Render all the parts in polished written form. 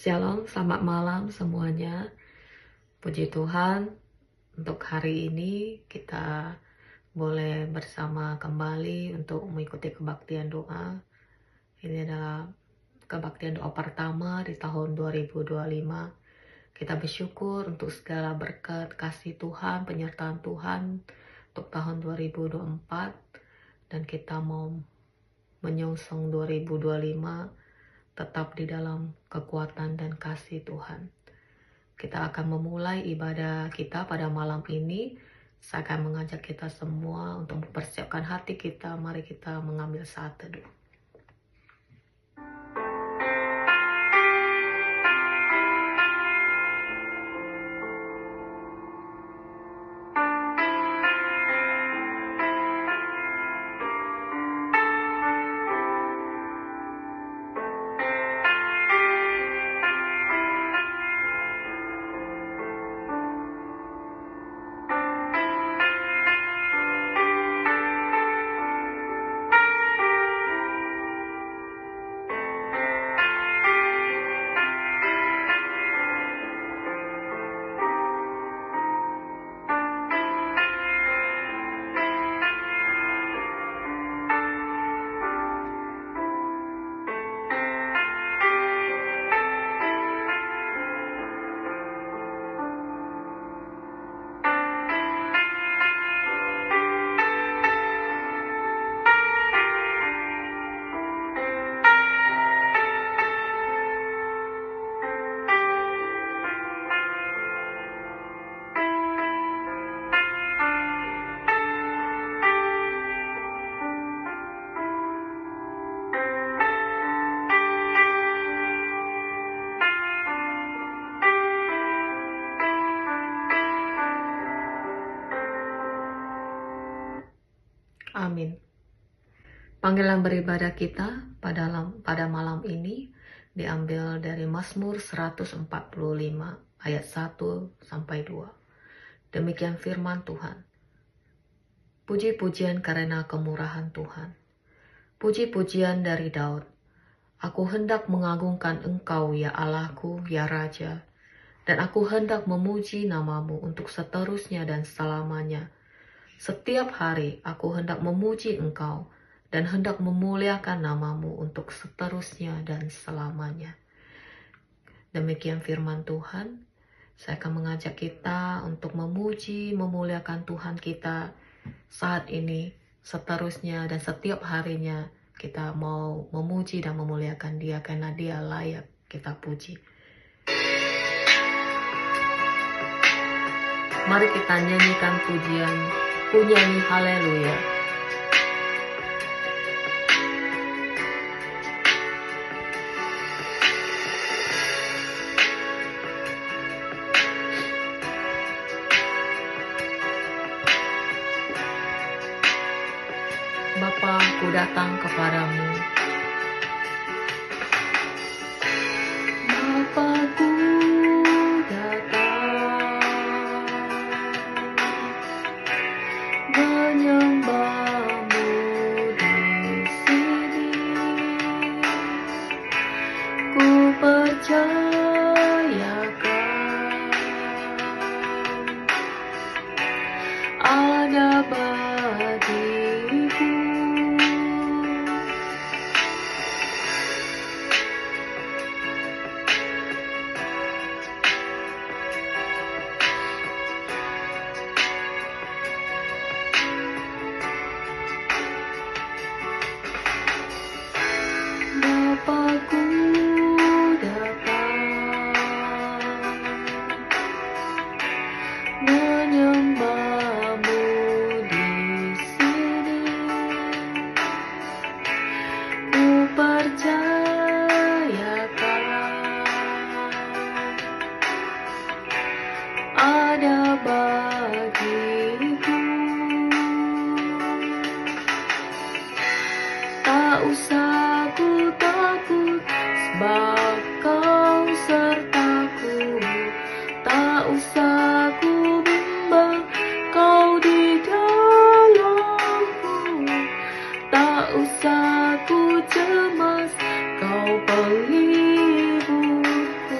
Shalom, selamat malam semuanya. Puji Tuhan, untuk hari ini kita boleh bersama kembali untuk mengikuti kebaktian doa. Ini adalah kebaktian doa pertama di tahun 2025. Kita bersyukur untuk segala berkat, kasih Tuhan, penyertaan Tuhan untuk tahun 2024. Dan kita mau menyongsong 2025 tetap di dalam kekuatan dan kasih Tuhan. Kita akan memulai ibadah kita pada malam ini. Saya akan mengajak kita semua untuk mempersiapkan hati kita. Mari kita mengambil saat teduh. Amin. Panggilan beribadah kita pada malam ini diambil dari Mazmur 145 ayat 1-2. Demikian firman Tuhan. Puji-pujian karena kemurahan Tuhan. Puji-pujian dari Daud. Aku hendak mengagungkan Engkau, ya Allahku, ya Raja, dan aku hendak memuji namamu untuk seterusnya dan selamanya. Setiap hari aku hendak memuji Engkau dan hendak memuliakan namamu untuk seterusnya dan selamanya. Demikian firman Tuhan. Saya akan mengajak kita untuk memuji, memuliakan Tuhan kita saat ini, seterusnya dan setiap harinya. Kita mau memuji dan memuliakan Dia karena Dia layak kita puji. Mari kita nyanyikan pujian, nyanyi haleluya. Bapa, ku datang kepadamu. Bapa, ku datang menyembahmu di sini. Ku percayakan ada bagiku. Bapakku datang menyembahmu di sini. Ku percayakan ada bagiku. Tak usah ku takut, sebab Kau sertaku. Tak usah ku bimbang, Kau di dalamku. Tak usah ku cemas, Kau penghiburku.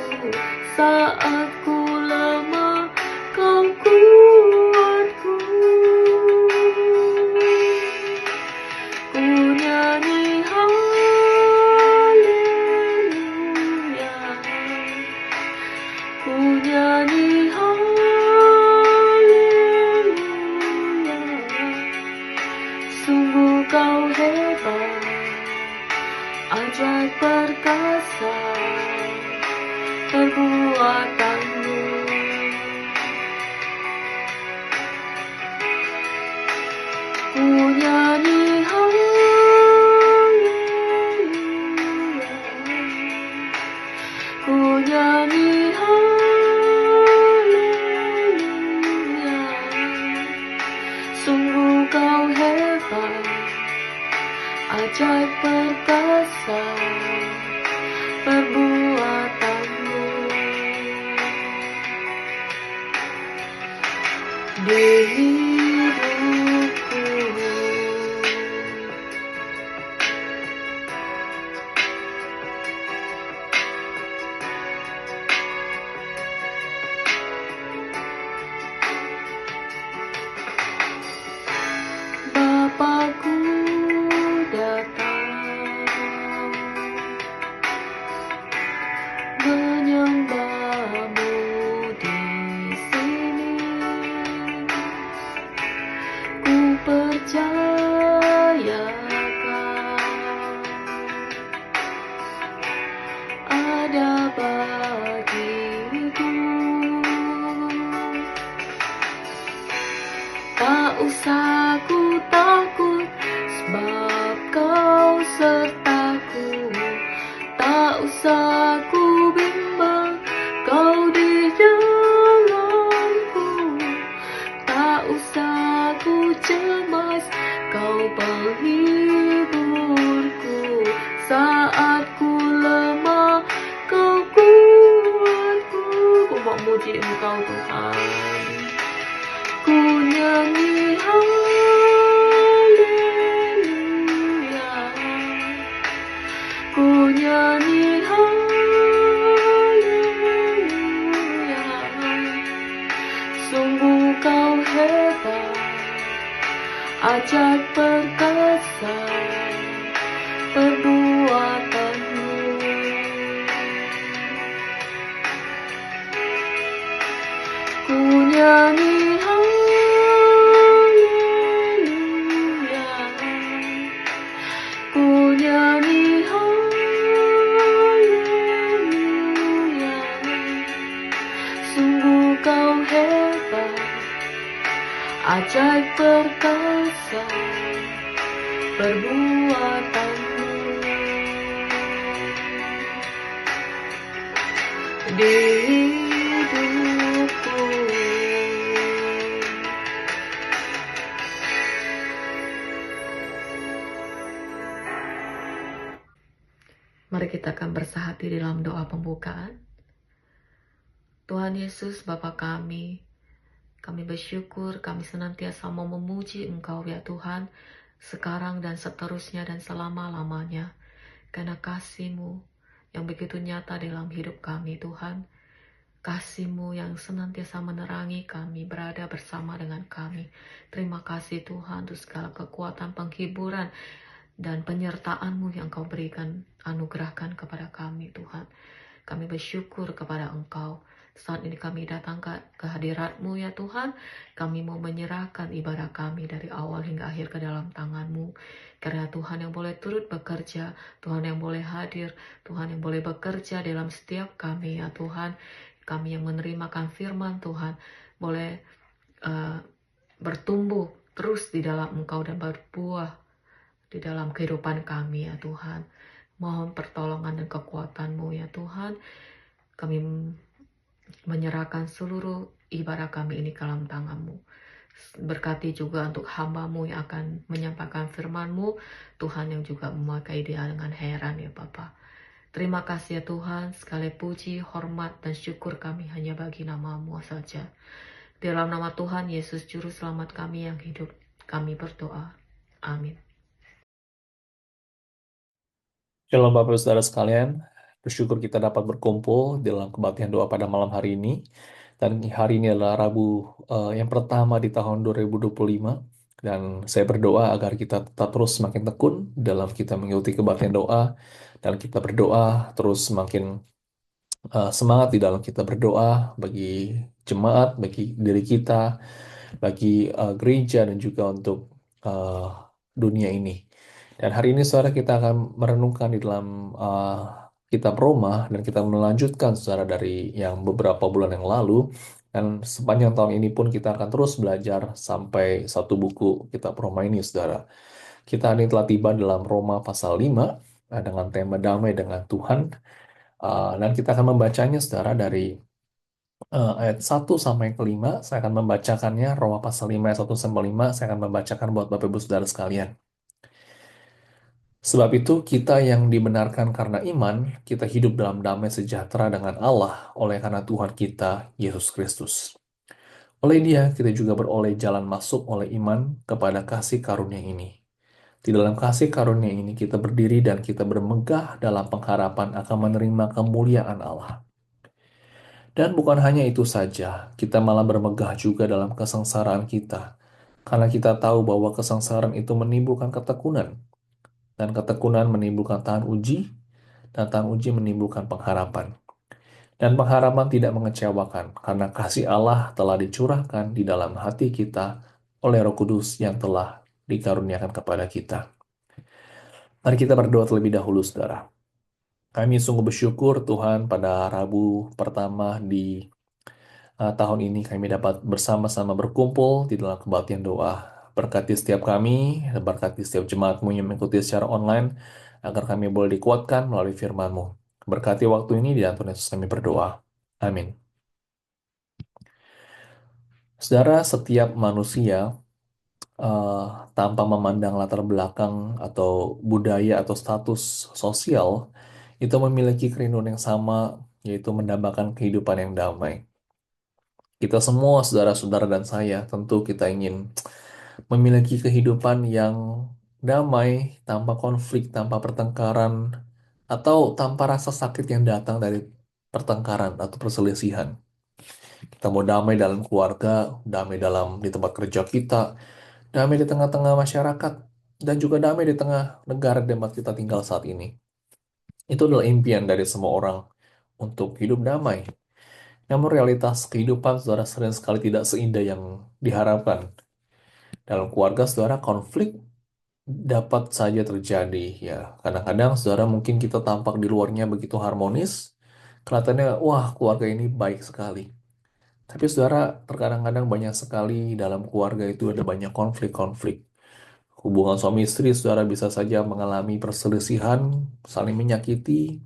ajaib perkasa perbuatanmu. Ku nyanyi haleluya, ku nyanyi haleluya. Sungguh kau hebat, ajaib perkasa perbuatanmu. Di hidupku Bapakku datang menyembahmu di sini. Ku percaya kau ada bagiku. Tak usah ku takut, sebab kau sertaku. Tak usah ku bimbang, kau di dalamku. Tak usah ku cemas, kau penghiburku. Saat ku lemah, kau kuatku. Ku mau muji Engkau Tuhan. Ku nyanyi haleluya, ku nyanyi haleluya. Sungguh kau hebat, ajaib perkasa perbuatanmu. Ku nyanyi haleluya, ku nyanyi haleluya. Sungguh kau hebat, ajaib perkasa perbuatanmu. Di hidupku mari kita akan bersahati dalam doa pembukaan. Tuhan Yesus, Bapa kami bersyukur, kami senantiasa mau memuji Engkau ya Tuhan, sekarang dan seterusnya dan selama-lamanya. Karena kasih-Mu yang begitu nyata dalam hidup kami Tuhan. Kasih-Mu yang senantiasa menerangi kami, berada bersama dengan kami. Terima kasih Tuhan untuk segala kekuatan, penghiburan, dan penyertaan-Mu yang Kau berikan, anugerahkan kepada kami Tuhan. Kami bersyukur kepada Engkau. Saat ini kami datang ke hadirat-Mu ya Tuhan. Kami mau menyerahkan ibadah kami dari awal hingga akhir ke dalam tangan-Mu. Karena Tuhan yang boleh turut bekerja, Tuhan yang boleh hadir, Tuhan yang boleh bekerja dalam setiap kami ya Tuhan. Kami yang menerimakan firman Tuhan boleh bertumbuh terus di dalam Engkau dan berbuah di dalam kehidupan kami ya Tuhan. Mohon pertolongan dan kekuatan-Mu ya Tuhan. Kami menyerahkan seluruh ibadah kami ini ke dalam tangan-Mu. Berkati juga untuk hamba-Mu yang akan menyampaikan firman-Mu, Tuhan yang juga memakai dia dengan heran ya Bapa. Terima kasih ya Tuhan, segala puji, hormat, dan syukur kami hanya bagi nama-Mu saja. Dalam nama Tuhan Yesus Juru Selamat kami yang hidup, kami berdoa. Amin. Shalom Bapak Ibu Saudara sekalian, bersyukur kita dapat berkumpul dalam kebaktian doa pada malam hari ini. Dan hari ini adalah Rabu yang pertama di tahun 2025. Dan saya berdoa agar kita tetap terus semakin tekun dalam kita mengikuti kebaktian doa. Dan kita berdoa terus semakin semangat di dalam kita berdoa bagi jemaat, bagi diri kita, bagi gereja, dan juga untuk dunia ini. Dan hari ini saudara kita akan merenungkan di dalam kitab Roma dan kita melanjutkan saudara dari yang beberapa bulan yang lalu. Dan sepanjang tahun ini pun kita akan terus belajar sampai satu buku kitab Roma ini saudara. Kita ini telah tiba dalam Roma pasal 5 dengan tema damai dengan Tuhan. Dan kita akan membacanya saudara dari ayat 1 sampai ke 5. Saya akan membacakannya, Roma pasal 5 ayat 1 sampai 5. Saya akan membacakan buat Bapak Ibu Saudara sekalian. Sebab itu kita yang dibenarkan karena iman, kita hidup dalam damai sejahtera dengan Allah oleh karena Tuhan kita, Yesus Kristus. Oleh Dia, kita juga beroleh jalan masuk oleh iman kepada kasih karunia ini. Di dalam kasih karunia ini kita berdiri dan kita bermegah dalam pengharapan akan menerima kemuliaan Allah. Dan bukan hanya itu saja, kita malah bermegah juga dalam kesengsaraan kita. Karena kita tahu bahwa kesengsaraan itu menimbulkan ketekunan, dan ketekunan menimbulkan tahan uji, dan tahan uji menimbulkan pengharapan. Dan pengharapan tidak mengecewakan, karena kasih Allah telah dicurahkan di dalam hati kita oleh Roh Kudus yang telah dikaruniakan kepada kita. Mari kita berdoa terlebih dahulu, saudara. Kami sungguh bersyukur Tuhan pada Rabu pertama di tahun ini kami dapat bersama-sama berkumpul di dalam kebaktian doa. Berkati setiap kami, berkati setiap jemaatmu yang mengikuti secara online, agar kami boleh dikuatkan melalui firman-Mu. Berkati waktu ini di dalam Tuhan Yesus kami berdoa. Amin. Saudara, setiap manusia eh, tanpa memandang latar belakang atau budaya atau status sosial, itu memiliki kerinduan yang sama, yaitu mendambakan kehidupan yang damai. Kita semua, saudara-saudara dan saya, tentu kita ingin memiliki kehidupan yang damai, tanpa konflik, tanpa pertengkaran, atau tanpa rasa sakit yang datang dari pertengkaran atau perselisihan. Kita mau damai dalam keluarga, damai di tempat kerja kita, damai di tengah-tengah masyarakat, dan juga damai di tengah negara di tempat kita tinggal saat ini. Itu adalah impian dari semua orang untuk hidup damai. Namun realitas kehidupan saudara sering sekali tidak seindah yang diharapkan. Dalam keluarga saudara konflik dapat saja terjadi ya. Kadang-kadang saudara mungkin kita tampak di luarnya begitu harmonis, kelihatannya wah keluarga ini baik sekali. Tapi saudara terkadang-kadang banyak sekali dalam keluarga itu ada banyak konflik-konflik. Hubungan suami istri saudara bisa saja mengalami perselisihan, saling menyakiti.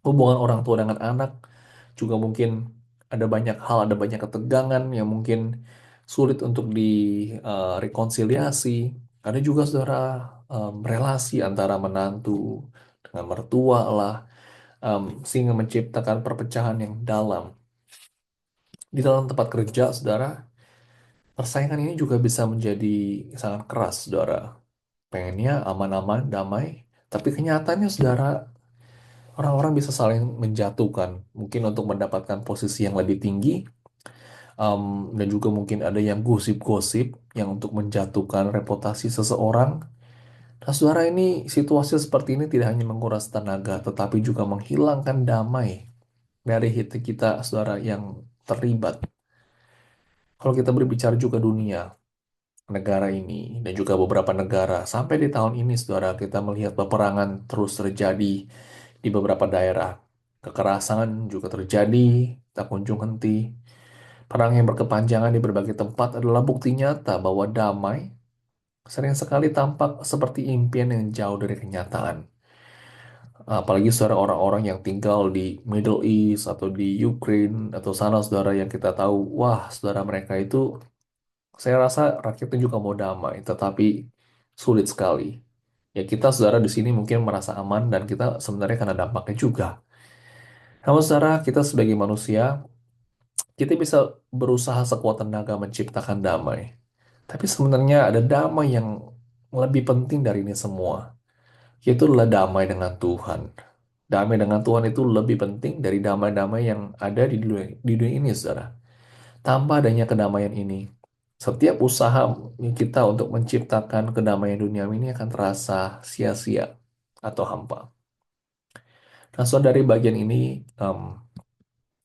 Hubungan orang tua dengan anak juga mungkin ada banyak hal, ada banyak ketegangan yang mungkin sulit untuk direkonsiliasi. Ada juga saudara relasi antara menantu dengan mertua lah, sehingga menciptakan perpecahan yang dalam. Di dalam tempat kerja, saudara, persaingan ini juga bisa menjadi sangat keras, saudara. Pengennya aman-aman, damai, tapi kenyataannya, saudara, orang-orang bisa saling menjatuhkan, mungkin untuk mendapatkan posisi yang lebih tinggi, dan juga mungkin ada yang gosip-gosip yang untuk menjatuhkan reputasi seseorang. Nah, saudara ini situasi seperti ini tidak hanya menguras tenaga, tetapi juga menghilangkan damai dari hati kita, saudara yang terlibat. Kalau kita berbicara juga dunia, negara ini, dan juga beberapa negara, sampai di tahun ini, saudara, kita melihat peperangan terus terjadi di beberapa daerah. Kekerasan juga terjadi, tak kunjung henti. Perang yang berkepanjangan di berbagai tempat adalah bukti nyata bahwa damai sering sekali tampak seperti impian yang jauh dari kenyataan. Apalagi saudara orang-orang yang tinggal di Middle East atau di Ukraine atau sana saudara yang kita tahu, wah saudara mereka itu saya rasa rakyatnya juga mau damai, tetapi sulit sekali. Ya kita saudara di sini mungkin merasa aman dan kita sebenarnya karena dampaknya juga. Namun saudara kita sebagai manusia, kita bisa berusaha sekuat tenaga menciptakan damai. Tapi sebenarnya ada damai yang lebih penting dari ini semua, yaitu adalah damai dengan Tuhan. Damai dengan Tuhan itu lebih penting dari damai-damai yang ada di dunia ini, saudara. Tanpa adanya kedamaian ini, setiap usaha kita untuk menciptakan kedamaian dunia ini akan terasa sia-sia atau hampa. Nah, so dari bagian ini, em,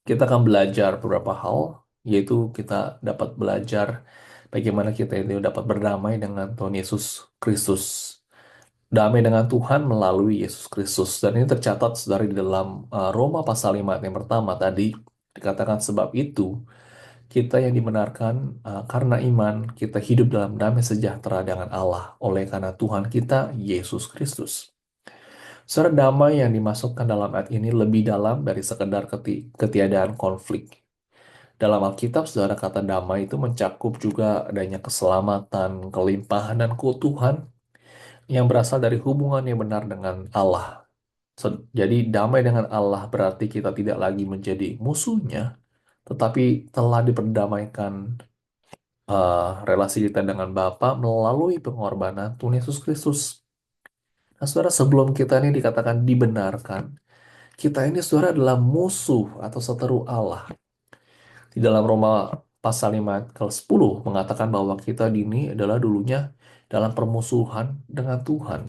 kita akan belajar beberapa hal, yaitu kita dapat belajar bagaimana kita itu dapat berdamai dengan Tuhan Yesus Kristus. damai dengan Tuhan melalui Yesus Kristus. Dan ini tercatat saudara di dalam Roma pasal 5 ayat yang pertama tadi dikatakan sebab itu kita yang dibenarkan karena iman kita hidup dalam damai sejahtera dengan Allah oleh karena Tuhan kita Yesus Kristus. Saudara, damai yang dimasukkan dalam ayat ini lebih dalam dari sekedar ketiadaan konflik. Dalam Alkitab, saudara, kata damai itu mencakup juga adanya keselamatan, kelimpahan, dan keutuhan yang berasal dari hubungan yang benar dengan Allah. Jadi, damai dengan Allah berarti kita tidak lagi menjadi musuhnya, tetapi telah diperdamaikan relasi kita dengan Bapa melalui pengorbanan Tuhan Yesus Kristus. Nah, saudara, sebelum kita ini dikatakan dibenarkan, kita ini saudara adalah musuh atau seteru Allah. Di dalam Roma pasal 5 ke 10 mengatakan bahwa kita ini adalah dulunya dalam permusuhan dengan Tuhan.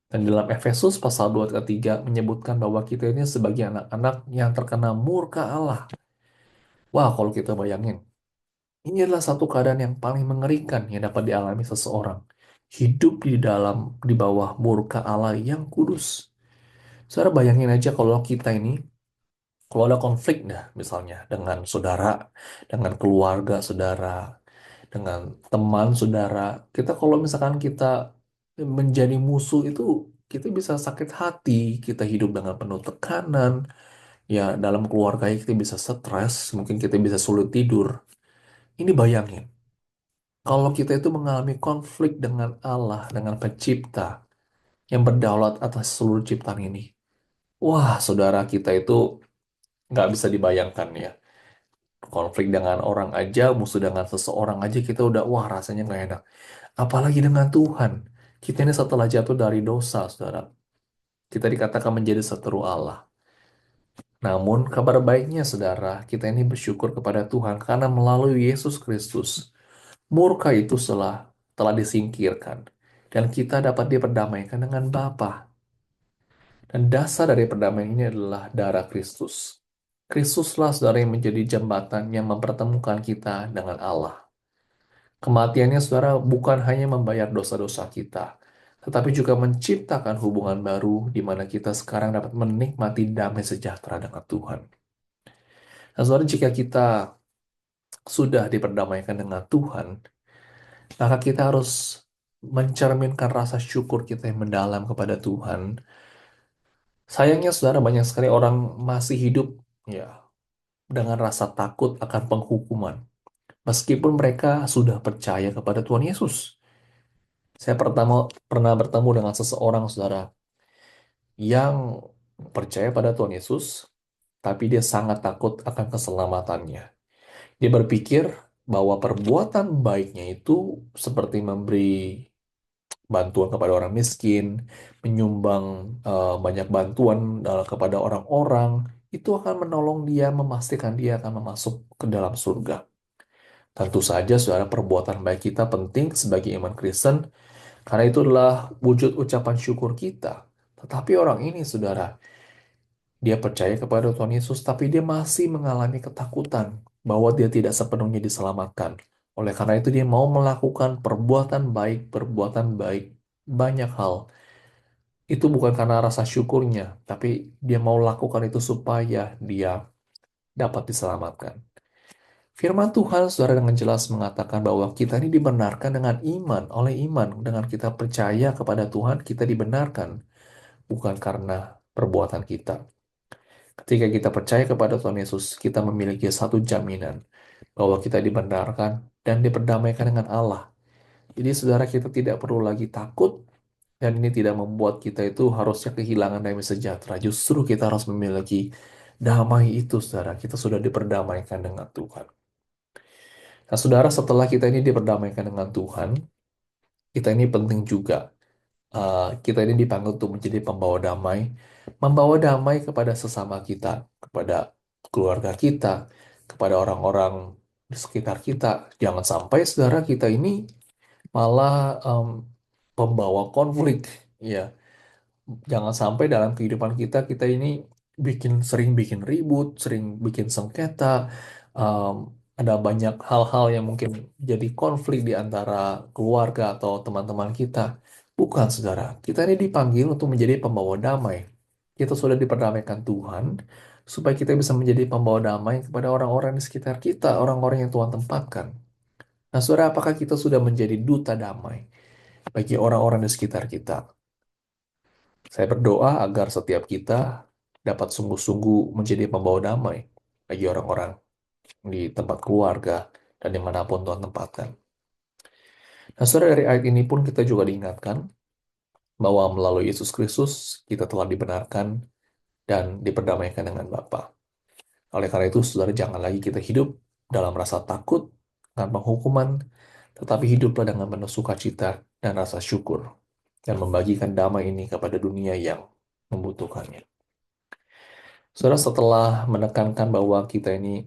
Dan di dalam Efesus pasal 2 ke 3 menyebutkan bahwa kita ini sebagai anak-anak yang terkena murka Allah. Wah, kalau kita bayangin, ini adalah satu keadaan yang paling mengerikan yang dapat dialami seseorang. Hidup di bawah murka Allah yang kudus. Saudara bayangin aja kalau kita ini, kalau ada konflik dah misalnya dengan saudara, dengan keluarga saudara, dengan teman saudara, kita kalau misalkan kita menjadi musuh itu, kita bisa sakit hati, kita hidup dengan penuh tekanan, ya dalam keluarga kita bisa stres, mungkin kita bisa sulit tidur. Ini bayangin, kalau kita itu mengalami konflik dengan Allah, dengan pencipta yang berdaulat atas seluruh ciptaan ini. Wah, saudara kita itu nggak bisa dibayangkan ya. Konflik dengan orang aja, musuh dengan seseorang aja kita udah, wah rasanya nggak enak. Apalagi dengan Tuhan. Kita ini setelah jatuh dari dosa, saudara. Kita dikatakan menjadi seteru Allah. Namun kabar baiknya, saudara, kita ini bersyukur kepada Tuhan karena melalui Yesus Kristus, murka itu telah disingkirkan. Dan kita dapat diperdamaikan dengan Bapa. Dan dasar dari perdamaian ini adalah darah Kristus. Kristuslah saudara yang menjadi jembatan yang mempertemukan kita dengan Allah. Kematiannya saudara bukan hanya membayar dosa-dosa kita, tetapi juga menciptakan hubungan baru di mana kita sekarang dapat menikmati damai sejahtera dengan Tuhan. Nah, saudara, jika kita sudah diperdamaikan dengan Tuhan, maka kita harus mencerminkan rasa syukur kita yang mendalam kepada Tuhan. Sayangnya, saudara, banyak sekali orang masih hidup ya dengan rasa takut akan penghukuman, meskipun mereka sudah percaya kepada Tuhan Yesus. Saya pernah bertemu dengan seseorang, saudara, yang percaya pada Tuhan Yesus, tapi dia sangat takut akan keselamatannya. Dia berpikir bahwa perbuatan baiknya itu seperti memberi bantuan kepada orang miskin, menyumbang banyak bantuan kepada orang-orang, itu akan menolong dia, memastikan dia akan masuk ke dalam surga. Tentu saja, saudara, perbuatan baik kita penting sebagai iman Kristen, karena itu adalah wujud ucapan syukur kita. Tetapi orang ini, saudara, dia percaya kepada Tuhan Yesus, tapi dia masih mengalami ketakutan bahwa dia tidak sepenuhnya diselamatkan. Oleh karena itu, dia mau melakukan perbuatan baik, banyak hal. Itu bukan karena rasa syukurnya, tapi dia mau lakukan itu supaya dia dapat diselamatkan. Firman Tuhan, saudara, dengan jelas mengatakan bahwa kita ini dibenarkan dengan iman, oleh iman. Dengan kita percaya kepada Tuhan, kita dibenarkan, bukan karena perbuatan kita. Ketika kita percaya kepada Tuhan Yesus, kita memiliki satu jaminan bahwa kita dibenarkan dan diperdamaikan dengan Allah. Jadi saudara, kita tidak perlu lagi takut, dan ini tidak membuat kita itu harusnya kehilangan damai sejahtera. Justru kita harus memiliki damai itu, saudara. Kita sudah diperdamaikan dengan Tuhan. Nah, saudara, setelah kita ini diperdamaikan dengan Tuhan, kita ini penting juga. Kita ini dipanggil untuk menjadi pembawa damai, membawa damai kepada sesama kita, kepada keluarga kita, kepada orang-orang di sekitar kita. Jangan sampai saudara kita ini malah pembawa konflik, ya. Jangan sampai dalam kehidupan kita kita ini sering bikin ribut, sering bikin sengketa. em, ada banyak hal-hal yang mungkin jadi konflik di antara keluarga atau teman-teman kita. Bukan, saudara. Kita ini dipanggil untuk menjadi pembawa damai. Kita sudah diperdamaikan Tuhan, supaya kita bisa menjadi pembawa damai kepada orang-orang di sekitar kita, orang-orang yang Tuhan tempatkan. Nah, saudara, apakah kita sudah menjadi duta damai bagi orang-orang di sekitar kita? Saya berdoa agar setiap kita dapat sungguh-sungguh menjadi pembawa damai bagi orang-orang di tempat keluarga dan dimanapun Tuhan tempatkan. Nah, saudara, dari ayat ini pun kita juga diingatkan bahwa melalui Yesus Kristus kita telah dibenarkan dan diperdamaikan dengan Bapa. Oleh karena itu, saudara, jangan lagi kita hidup dalam rasa takut dan penghukuman, tetapi hiduplah dengan penuh sukacita dan rasa syukur, dan membagikan damai ini kepada dunia yang membutuhkannya. Saudara, setelah menekankan bahwa kita ini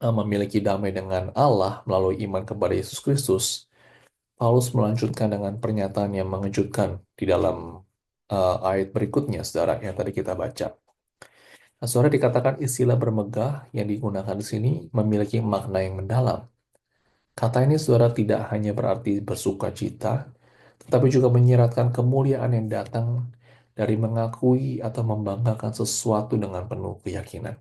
memiliki damai dengan Allah melalui iman kepada Yesus Kristus, Paulus melanjutkan dengan pernyataan yang mengejutkan di dalam ayat berikutnya, saudara, yang tadi kita baca. Nah, saudara, dikatakan istilah bermegah yang digunakan di sini memiliki makna yang mendalam. Kata ini, saudara, tidak hanya berarti bersuka cita, tetapi juga menyiratkan kemuliaan yang datang dari mengakui atau membanggakan sesuatu dengan penuh keyakinan.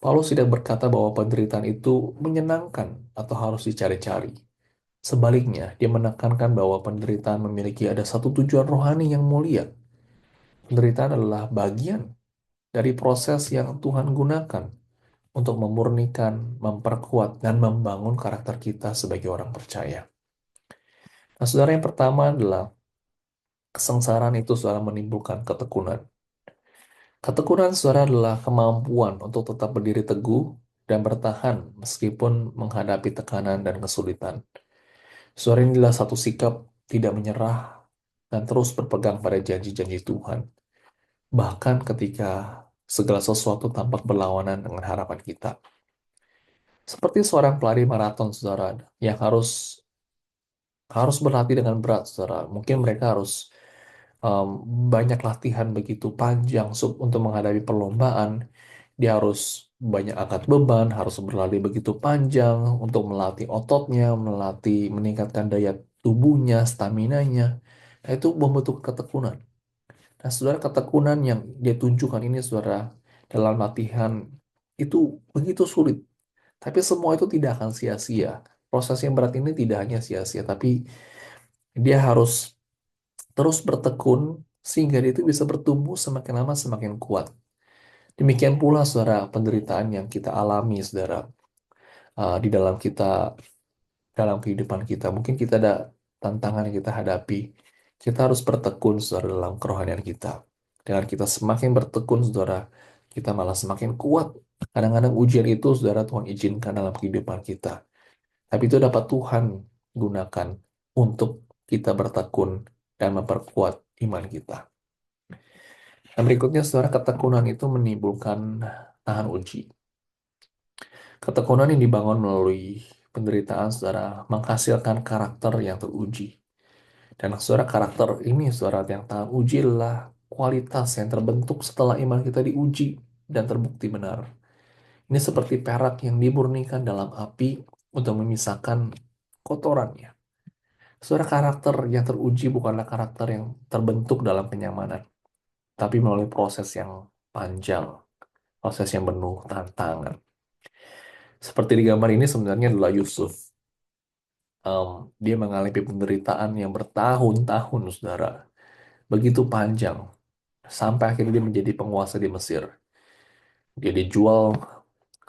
Paulus tidak berkata bahwa penderitaan itu menyenangkan atau harus dicari-cari. Sebaliknya, dia menekankan bahwa penderitaan memiliki ada satu tujuan rohani yang mulia. Penderitaan adalah bagian dari proses yang Tuhan gunakan untuk memurnikan, memperkuat, dan membangun karakter kita sebagai orang percaya. Nah, saudara, yang pertama adalah kesengsaraan itu saudara menimbulkan ketekunan. Ketekunan saudara adalah kemampuan untuk tetap berdiri teguh dan bertahan meskipun menghadapi tekanan dan kesulitan. Saudara, ini adalah satu sikap tidak menyerah dan terus berpegang pada janji-janji Tuhan, bahkan ketika segala sesuatu tampak berlawanan dengan harapan kita. Seperti seorang pelari maraton, saudara, yang harus berlatih dengan berat, saudara. Mungkin mereka harus um, banyak latihan begitu panjang untuk menghadapi perlombaan. Dia harus banyak angkat beban, harus berlari begitu panjang untuk melatih ototnya, meningkatkan daya tubuhnya, staminanya. Nah, itu membutuhkan ketekunan. Nah, saudara, ketekunan yang dia tunjukkan ini, saudara, dalam latihan itu begitu sulit. Tapi semua itu tidak akan sia-sia. Proses yang berat ini tidak hanya sia-sia, tapi dia harus terus bertekun sehingga dia itu bisa bertumbuh semakin lama semakin kuat. Demikian pula, saudara, penderitaan yang kita alami, saudara, di dalam kehidupan kita. Mungkin kita ada tantangan yang kita hadapi. Kita harus bertekun, saudara, dalam kerohanian kita. Dengan kita semakin bertekun, saudara, kita malah semakin kuat. Kadang-kadang ujian itu, saudara, Tuhan izinkan dalam kehidupan kita. Tapi itu dapat Tuhan gunakan untuk kita bertekun dan memperkuat iman kita. Dan berikutnya, saudara, ketekunan itu menimbulkan tahan uji. Ketekunan yang dibangun melalui penderitaan, saudara, menghasilkan karakter yang teruji. Dan saudara, karakter ini, saudara, yang tahan uji adalah kualitas yang terbentuk setelah iman kita diuji dan terbukti benar. Ini seperti perak yang dimurnikan dalam api untuk memisahkan kotorannya. Saudara, karakter yang teruji bukanlah karakter yang terbentuk dalam kenyamanan, tapi melalui proses yang panjang, proses yang penuh tantangan. Seperti di gambar ini sebenarnya adalah Yusuf. Dia mengalami penderitaan yang bertahun-tahun, saudara. Begitu panjang, sampai akhirnya dia menjadi penguasa di Mesir. Dia dijual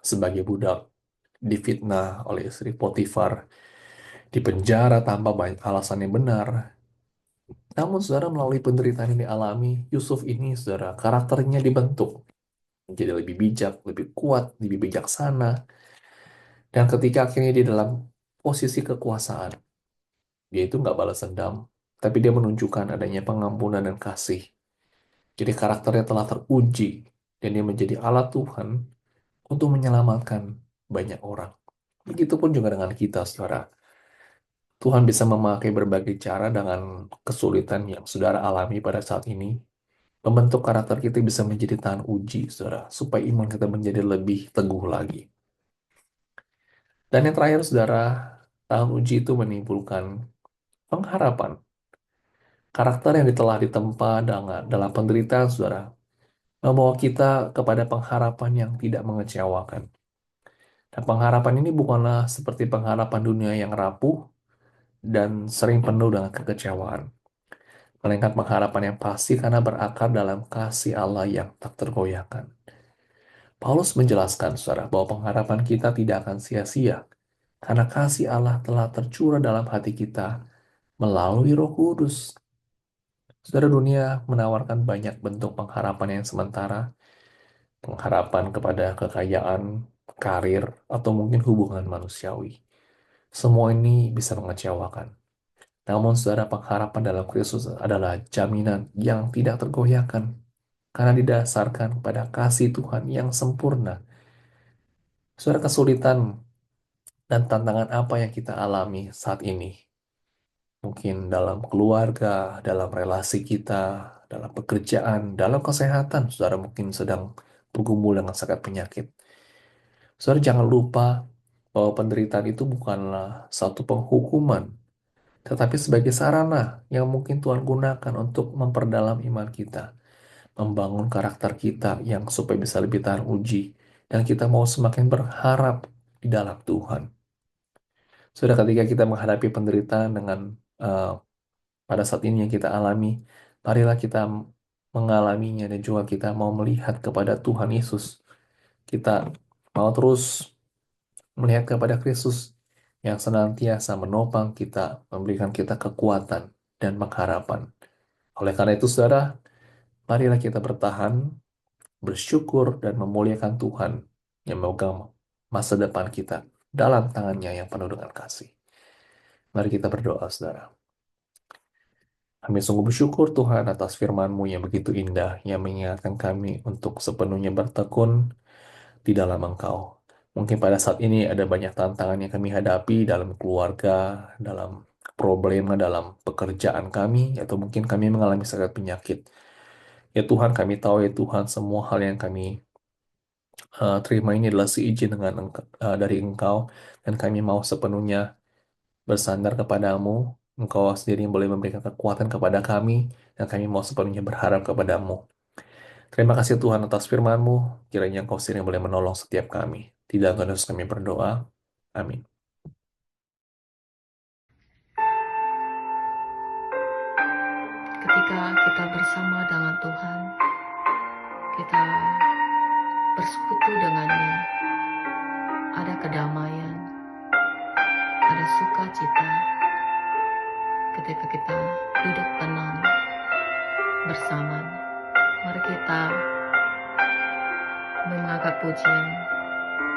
sebagai budak, difitnah oleh istri Potifar, dipenjara tanpa banyak alasan yang benar. Namun, saudara, melalui penderitaan yang dialami, Yusuf ini, saudara, karakternya dibentuk menjadi lebih bijak, lebih kuat, lebih bijaksana. Dan ketika akhirnya dia dalam posisi kekuasaan, dia itu nggak balas dendam, tapi dia menunjukkan adanya pengampunan dan kasih. Jadi karakternya telah teruji, dan dia menjadi alat Tuhan untuk menyelamatkan banyak orang. Begitupun juga dengan kita, saudara. Tuhan bisa memakai berbagai cara dengan kesulitan yang saudara alami pada saat ini. Membentuk karakter kita bisa menjadi tahan uji, saudara, supaya iman kita menjadi lebih teguh lagi. Dan yang terakhir, saudara, tahan uji itu menimbulkan pengharapan. Karakter yang telah ditempa dalam penderitaan, saudara, membawa kita kepada pengharapan yang tidak mengecewakan. Dan pengharapan ini bukanlah seperti pengharapan dunia yang rapuh dan sering penuh dengan kekecewaan, melainkan pengharapan yang pasti karena berakar dalam kasih Allah yang tak tergoyahkan. Paulus menjelaskan, saudara, bahwa pengharapan kita tidak akan sia-sia karena kasih Allah telah tercurah dalam hati kita melalui Roh Kudus. Saudara, dunia menawarkan banyak bentuk pengharapan yang sementara, pengharapan kepada kekayaan, karir, atau mungkin hubungan manusiawi. Semua ini bisa mengecewakan. Namun, saudara, pengharapan dalam Kristus adalah jaminan yang tidak tergoyahkan karena didasarkan pada kasih Tuhan yang sempurna. Saudara, kesulitan dan tantangan apa yang kita alami saat ini? Mungkin dalam keluarga, dalam relasi kita, dalam pekerjaan, dalam kesehatan, saudara mungkin sedang bergumul dengan sakit penyakit. Saudara jangan lupa bahwa penderitaan itu bukanlah satu penghukuman, tetapi sebagai sarana yang mungkin Tuhan gunakan untuk memperdalam iman kita, membangun karakter kita yang supaya bisa lebih tahan uji, dan kita mau semakin berharap di dalam Tuhan. Sudah ketika kita menghadapi penderitaan dengan eh, pada saat ini yang kita alami, marilah kita mengalaminya dan juga kita mau melihat kepada Tuhan Yesus. Kita mau terus melihat kepada Kristus yang senantiasa menopang kita, memberikan kita kekuatan dan pengharapan. Oleh karena itu, saudara, marilah kita bertahan, bersyukur, dan memuliakan Tuhan yang memegang masa depan kita dalam tangannya yang penuh dengan kasih. Mari kita berdoa, saudara. Kami sungguh bersyukur Tuhan atas firman-Mu yang begitu indah, yang mengingatkan kami untuk sepenuhnya bertekun di dalam Engkau. Mungkin pada saat ini ada banyak tantangan yang kami hadapi dalam keluarga, dalam problema, dalam pekerjaan kami, atau mungkin kami mengalami sakit penyakit. Ya Tuhan, kami tahu ya Tuhan, semua hal yang kami terima ini adalah seizin dari Engkau, dan kami mau sepenuhnya bersandar kepadamu. Engkau sendiri yang boleh memberikan kekuatan kepada kami, dan kami mau sepenuhnya berharap kepadamu. Terima kasih Tuhan atas firman-Mu. Kiranya Engkau sendiri yang boleh menolong setiap kami. Di dalam Tuhan Yesus kami berdoa. Amin. Ketika kita bersama dengan Tuhan, kita bersekutu dengannya, ada kedamaian, ada sukacita. Ketika kita duduk tenang bersama, mari kita mengangkat pujian.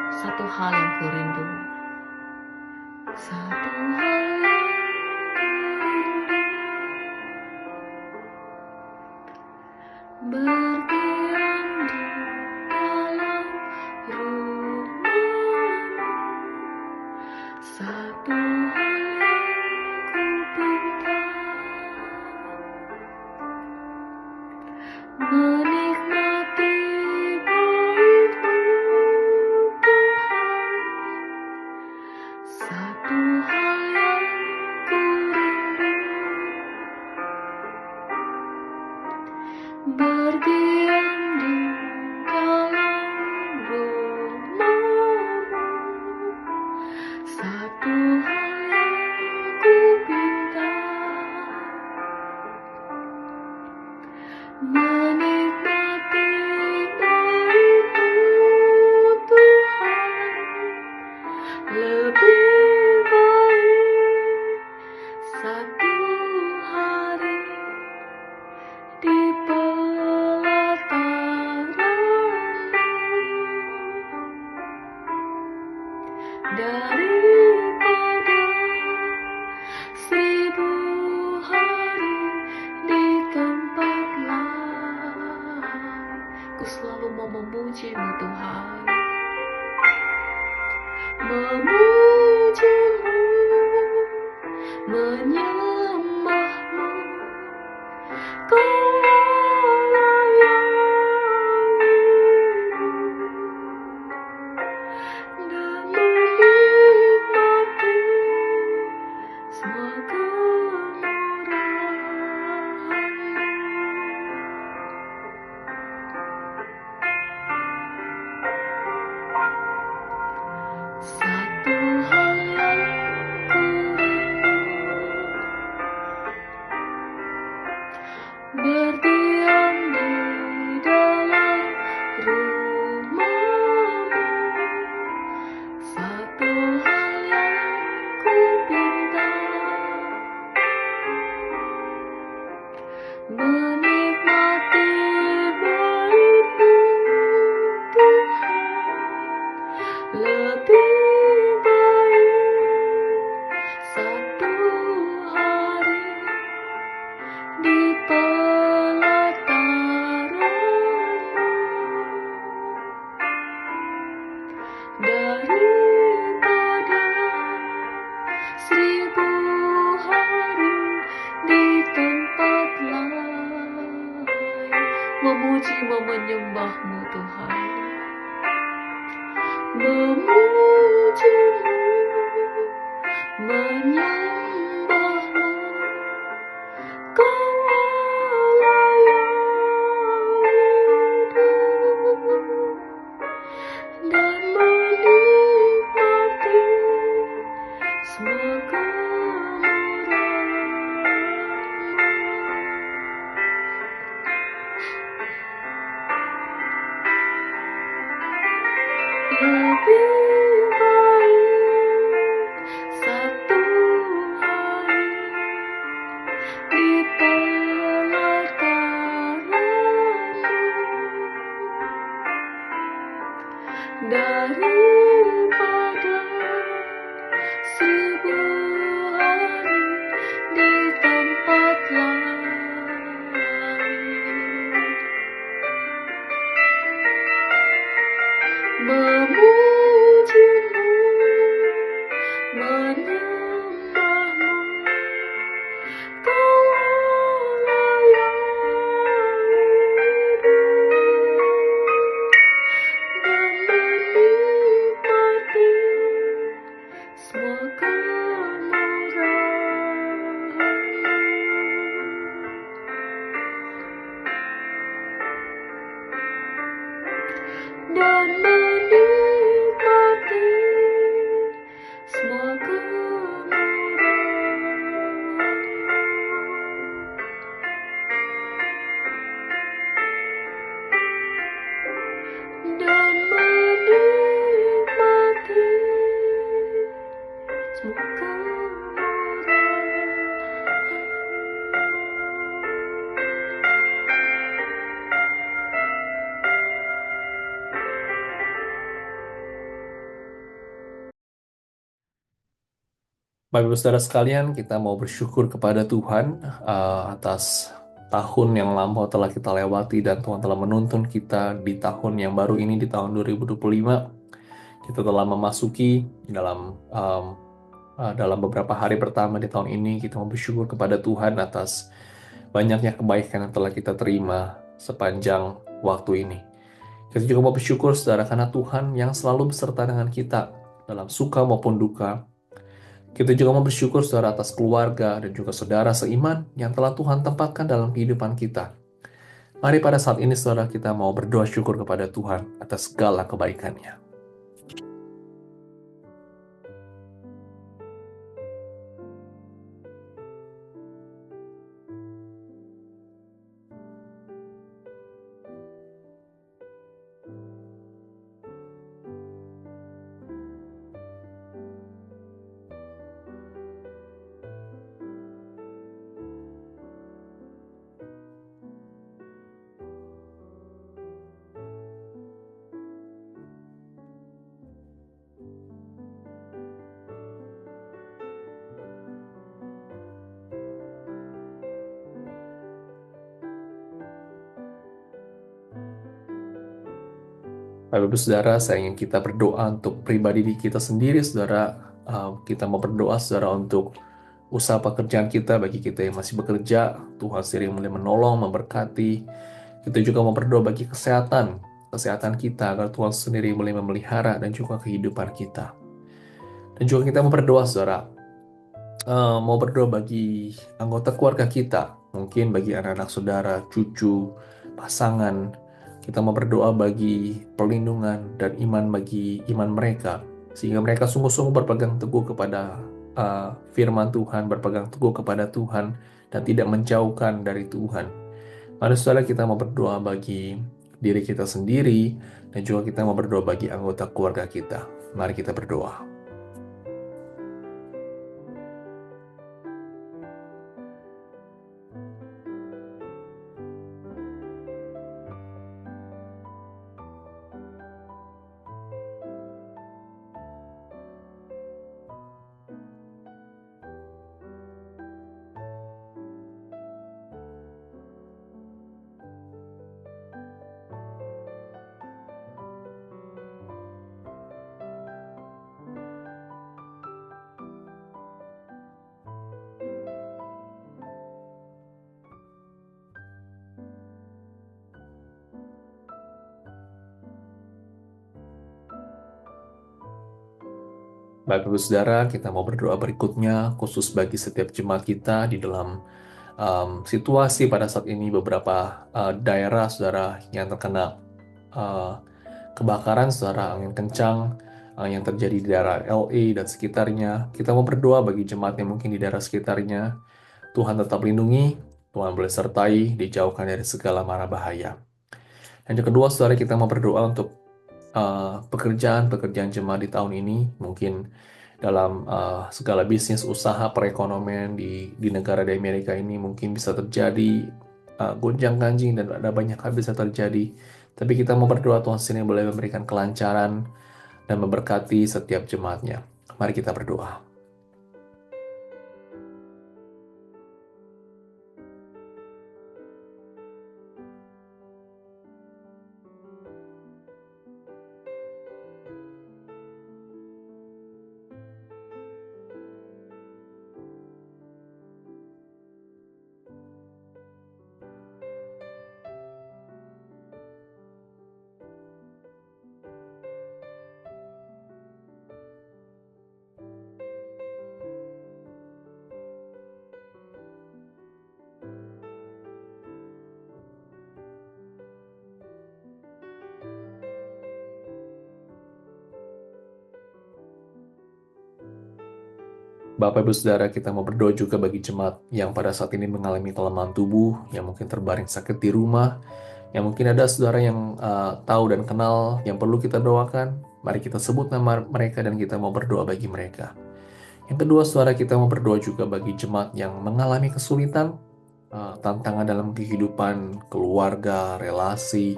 Satu hal yang ku rindu, satu hal yang ku rindu, berdiam di dalam rumah-Mu. Satu hal yang ku pinta, menikmati bait-Mu Tuhan. Satu hal yang ku rindu, berdiam di dalam rumah-Mu. Satu hal yang ku pinta, menikmati bait-Mu Tuhan. Lebih baik satu hari di pelataran-Mu daripada 1000 hari di tempat lain. Ku selalu mau memuji-Mu Tuhan, memuji-Mu, menyembah-Mu. Kau layak dan menikmati semua kemurahan. berdiam di dalam rumahmu. Satu hal yang ku pinta, menikmati baik-Mu Tuhan, lebih baik satu hari di pelataran-Mu daripada 1000 hari di tempat lain. Memuji menyembah-Mu Tuhan, memuji-Mu, menyembah-Mu. Kau Allah yang hidup, dan menikmati semua kemurahan-Mu. Lebih baik satu hari di pelataran-Mu daripada 1000 hari di tempat lain. Memuji-Mu, menyembah-Mu. Kau Allah yang hidup, dan menikmati semua kemurahan-Mu. Dan menikmati semua kemurahan-Mu. Dan menikmati semua Bapak Ibu Saudara sekalian, kita mau bersyukur kepada Tuhan atas tahun yang lampau telah kita lewati dan Tuhan telah menuntun kita di tahun yang baru ini, di tahun 2025. Kita telah memasuki dalam beberapa hari pertama di tahun ini. Kita mau bersyukur kepada Tuhan atas banyaknya kebaikan yang telah kita terima sepanjang waktu ini. Kita juga mau bersyukur saudara karena Tuhan yang selalu beserta dengan kita dalam suka maupun duka. Kita juga mau bersyukur saudara atas keluarga dan juga saudara seiman yang telah Tuhan tempatkan dalam kehidupan kita. Mari pada saat ini saudara kita mau berdoa syukur kepada Tuhan atas segala kebaikannya. Bapak Ibu Saudara, saya ingin kita berdoa untuk pribadi kita sendiri, Saudara. Kita mau berdoa, Saudara, untuk usaha pekerjaan kita, bagi kita yang masih bekerja, Tuhan sendiri mulai menolong, memberkati. Kita juga mau berdoa bagi kesehatan kita, agar Tuhan sendiri mulai memelihara dan juga kehidupan kita. Dan juga kita mau berdoa, Saudara, mau berdoa bagi anggota keluarga kita, mungkin bagi anak-anak saudara, cucu, pasangan. Kita mau berdoa bagi perlindungan dan iman bagi iman mereka, sehingga mereka sungguh-sungguh berpegang teguh kepada firman Tuhan, berpegang teguh kepada Tuhan, dan tidak menjauhkan dari Tuhan. Mari saudara kita mau berdoa bagi diri kita sendiri dan juga kita mau berdoa bagi anggota keluarga kita. Mari kita berdoa. Bapak Ibu Saudara, kita mau berdoa berikutnya khusus bagi setiap jemaat kita di dalam situasi pada saat ini beberapa daerah saudara yang terkena uh, kebakaran saudara, angin kencang yang terjadi di daerah LA dan sekitarnya. Kita mau berdoa bagi jemaat yang mungkin di daerah sekitarnya. Tuhan tetap lindungi, Tuhan boleh sertai, dijauhkan dari segala mara bahaya. Dan yang kedua, saudara, kita mau berdoa untuk pekerjaan jemaat di tahun ini, mungkin dalam segala bisnis, usaha, perekonomian di negara di Amerika ini mungkin bisa terjadi gonjang-ganjing dan ada banyak hal bisa terjadi. Tapi kita mau berdoa Tuhan sendiri boleh memberikan kelancaran dan memberkati setiap jemaatnya. Mari kita berdoa. Bapak Ibu Saudara, kita mau berdoa juga bagi jemaat yang pada saat ini mengalami kelemahan tubuh, yang mungkin terbaring sakit di rumah, yang mungkin ada saudara yang tahu dan kenal yang perlu kita doakan. Mari kita sebut nama mereka dan kita mau berdoa bagi mereka. Yang kedua, saudara, kita mau berdoa juga bagi jemaat yang mengalami kesulitan, tantangan dalam kehidupan, keluarga, relasi,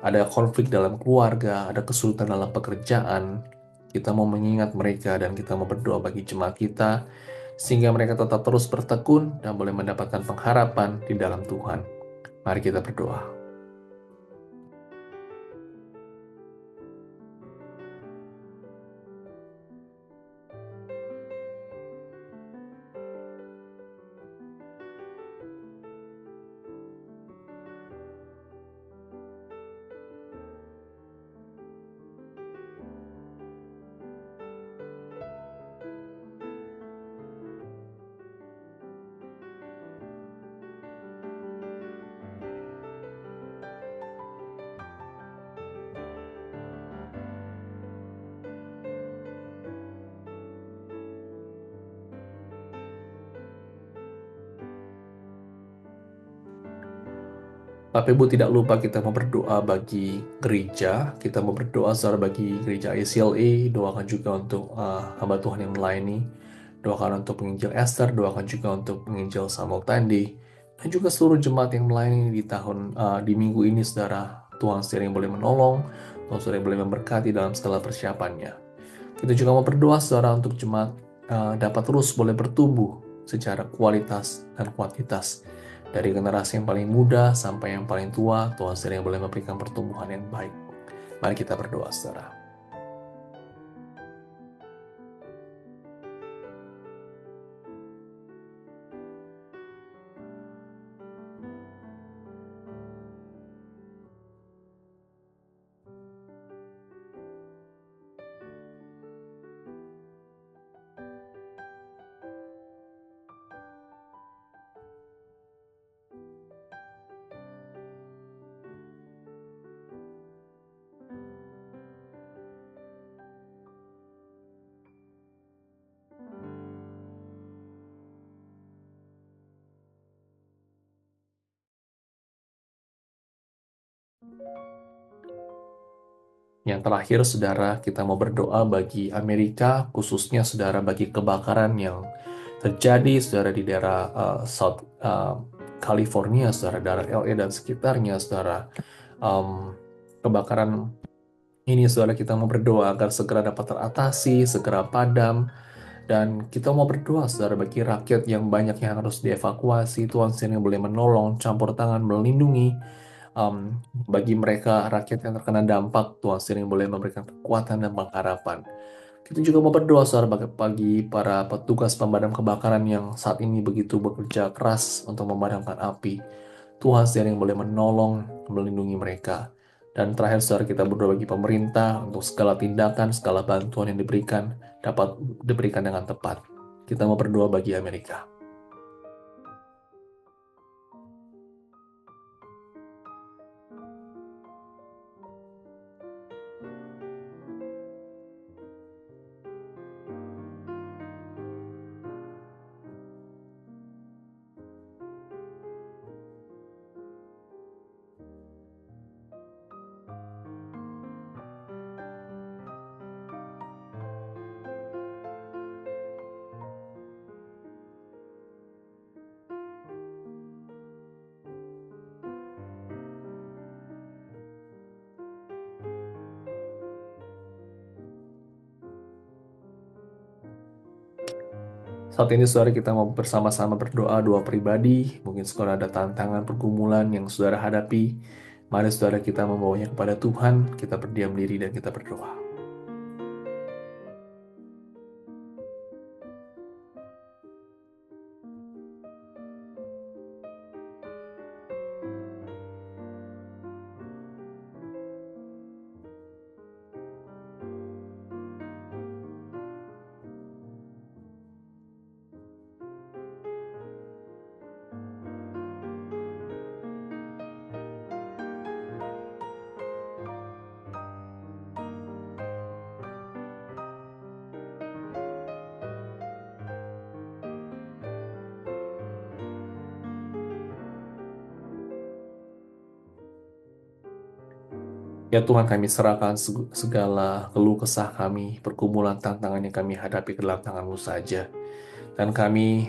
ada konflik dalam keluarga, ada kesulitan dalam pekerjaan. Kita mau mengingat mereka dan kita mau berdoa bagi jemaat kita, sehingga mereka tetap terus bertekun dan boleh mendapatkan pengharapan di dalam Tuhan. Mari kita berdoa. Bapak Ibu tidak lupa kita mau berdoa bagi gereja, kita mau berdoa saudara bagi gereja ICLA, doakan juga untuk hamba Tuhan yang melayani, doakan untuk penginjil Esther, doakan juga untuk penginjil Samuel Tandi, dan juga seluruh jemaat yang melayani di minggu ini saudara. Tuhan sendiri yang boleh menolong, Tuhan sendiri yang boleh memberkati dalam segala persiapannya. Kita juga mau berdoa saudara untuk jemaat dapat terus boleh bertumbuh secara kualitas dan kuantitas. Dari generasi yang paling muda sampai yang paling tua, Tuhan sendiri yang boleh memberikan pertumbuhan yang baik. Mari kita berdoa, saudara. Yang terakhir, saudara, kita mau berdoa bagi Amerika, khususnya saudara bagi kebakaran yang terjadi, saudara, di daerah South California, saudara, daerah LA dan sekitarnya, saudara. Kebakaran ini, saudara, kita mau berdoa agar segera dapat teratasi, segera padam. Dan kita mau berdoa, saudara, bagi rakyat yang banyak yang harus dievakuasi. Tuhan sendiri yang boleh menolong, campur tangan, melindungi. Bagi mereka, rakyat yang terkena dampak, Tuhan sendiri yang boleh memberikan kekuatan dan pengharapan. Kita juga mau berdoa, saudara, bagi para petugas pemadam kebakaran yang saat ini begitu bekerja keras untuk memadamkan api. Tuhan sendiri yang boleh menolong, melindungi mereka. Dan terakhir, saudara, kita berdoa bagi pemerintah untuk segala tindakan, segala bantuan yang diberikan, dapat diberikan dengan tepat. Kita mau berdoa bagi Amerika. Saat ini, saudara, kita mau bersama-sama berdoa doa pribadi. Mungkin saudara ada tantangan, pergumulan yang saudara hadapi. Mari, saudara, kita membawanya kepada Tuhan. Kita berdiam diri dan kita berdoa. Ya Tuhan, kami serahkan segala keluh kesah kami, pergumulan tantangan yang kami hadapi ke dalam tangan-Mu saja. Dan kami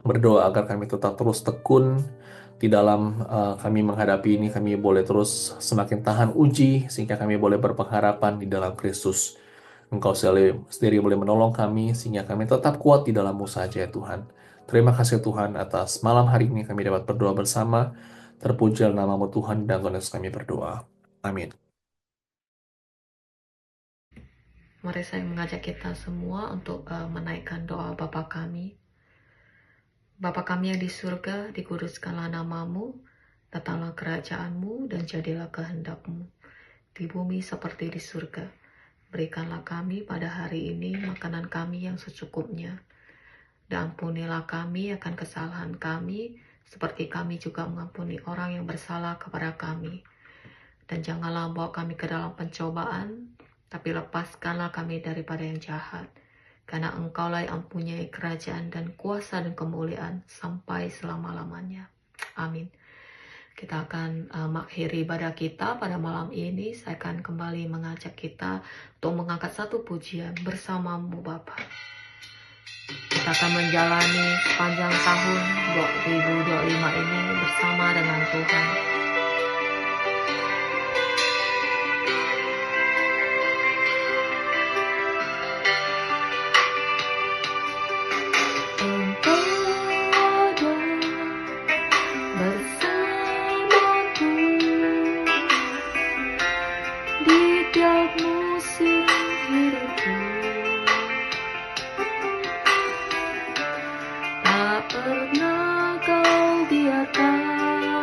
berdoa agar kami tetap terus tekun di dalam kami menghadapi ini. Kami boleh terus semakin tahan uji, sehingga kami boleh berpengharapan di dalam Kristus. Engkau sendiri boleh menolong kami, sehingga kami tetap kuat di dalam-Mu saja ya Tuhan. Terima kasih Tuhan atas malam hari ini kami dapat berdoa bersama. Terpujilah nama-Mu Tuhan, dan Tuhan Yesus kami berdoa. Amin. Mari saya mengajak kita semua untuk menaikkan doa Bapa kami. Bapa kami yang di surga, dikuduskanlah nama-Mu, datanglah kerajaan-Mu, dan jadilah kehendak-Mu, di bumi seperti di surga. Berikanlah kami pada hari ini makanan kami yang secukupnya, dan ampunilah kami akan kesalahan kami, seperti kami juga mengampuni orang yang bersalah kepada kami. Dan janganlah bawa kami ke dalam pencobaan, tapi lepaskanlah kami daripada yang jahat. Karena Engkaulah yang mempunyai kerajaan dan kuasa dan kemuliaan sampai selama-lamanya. Amin. Kita akan mengakhiri ibadah kita pada malam ini. Saya akan kembali mengajak kita untuk mengangkat satu pujian bersama-Mu Bapa. Kita akan menjalani sepanjang tahun 2025 ini bersama dengan Tuhan. Pernah kau biarkan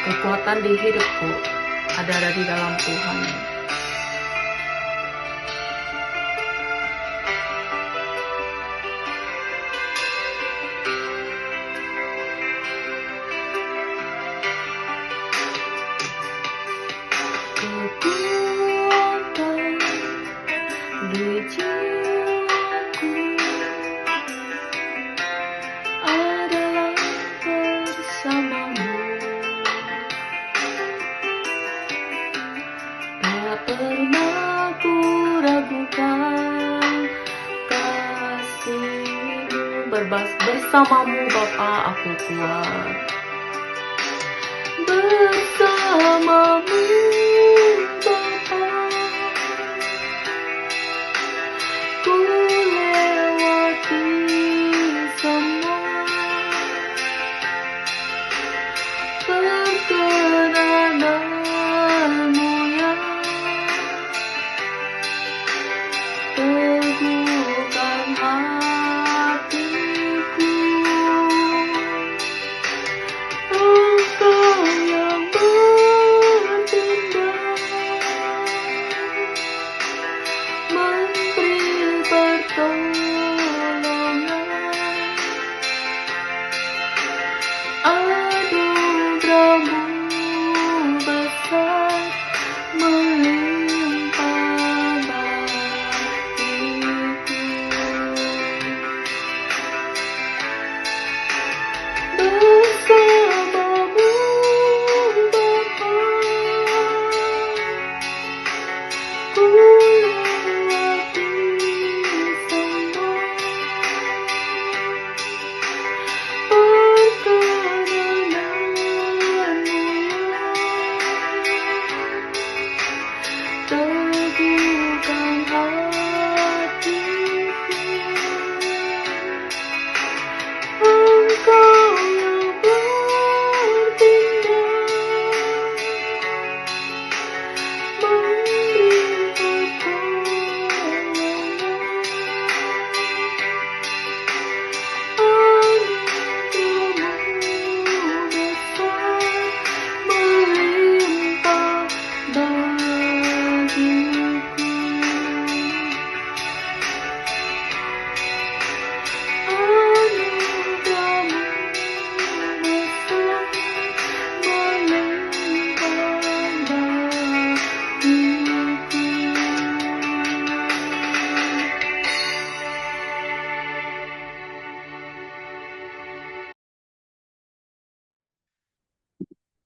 Kekuatan di hidupku ada di dalam Tuhan. Kekuatan di jiwaku adalah bersamamu. Tak pernah ku ragukan kasih-Mu. Bersamamu Bapa aku kuat. Bersamamu Bapa ku lewati semua perkenananmu yang teguhkan hatiku. Engkau yang bertindak memberi pertolongan, anugerah-Mu besar melimpah bagiku. Bersamamu Bapa ku lewati semua perkenananmu yang teguhkan hatiku. Engkau yang bertindak memberi pertolongan, anugerah-Mu besar melimpah bagiku.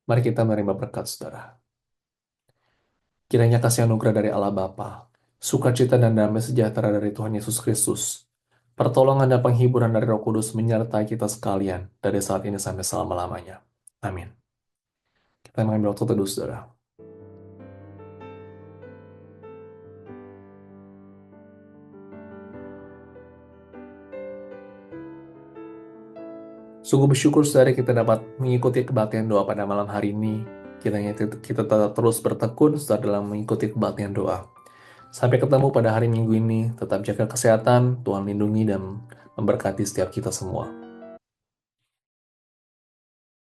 Mari kita menerima berkat, saudara. Kiranya kasih anugerah dari Allah Bapa, sukacita dan damai sejahtera dari Tuhan Yesus Kristus, pertolongan dan penghiburan dari Roh Kudus menyertai kita sekalian dari saat ini sampai selama-lamanya. Amin. Kita mengambil waktu teduh, saudara. Sungguh bersyukur, saudara, kita dapat mengikuti kebaktian doa pada malam hari ini. Kiranya kita tetap terus bertekun saudara, dalam mengikuti kebaktian doa. Sampai ketemu pada hari Minggu ini, tetap jaga kesehatan, Tuhan lindungi dan memberkati setiap kita semua.